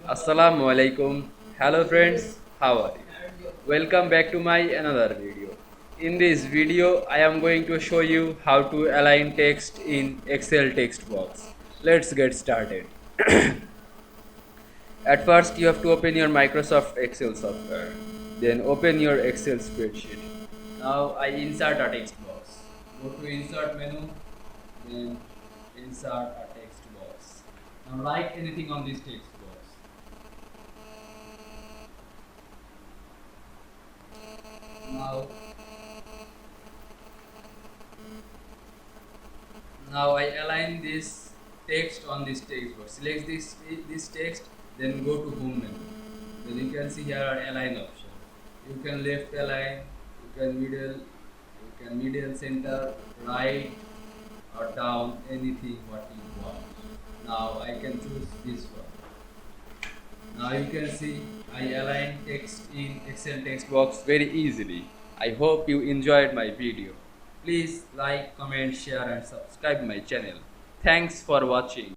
Assalamu Walaikum. Hello friends, how are you? Welcome back to my another video. In this video, I am going to show you how to align text in Excel text box. Let's get started. At first, you have to open your Microsoft Excel software. Then open your Excel spreadsheet. Now I insert a text box. Go to insert menu, then insert a text box. Now write anything on this text box. Now, now I align this text on this text box. Select this text, then go to home menu. Then you can see here are align option. You can left align, you can middle, center, right or down, anything what you want. Now I can choose this one. Now you can see I align text in Excel text box very easily. I hope you enjoyed my video. Please like, comment, share and subscribe my channel. Thanks for watching.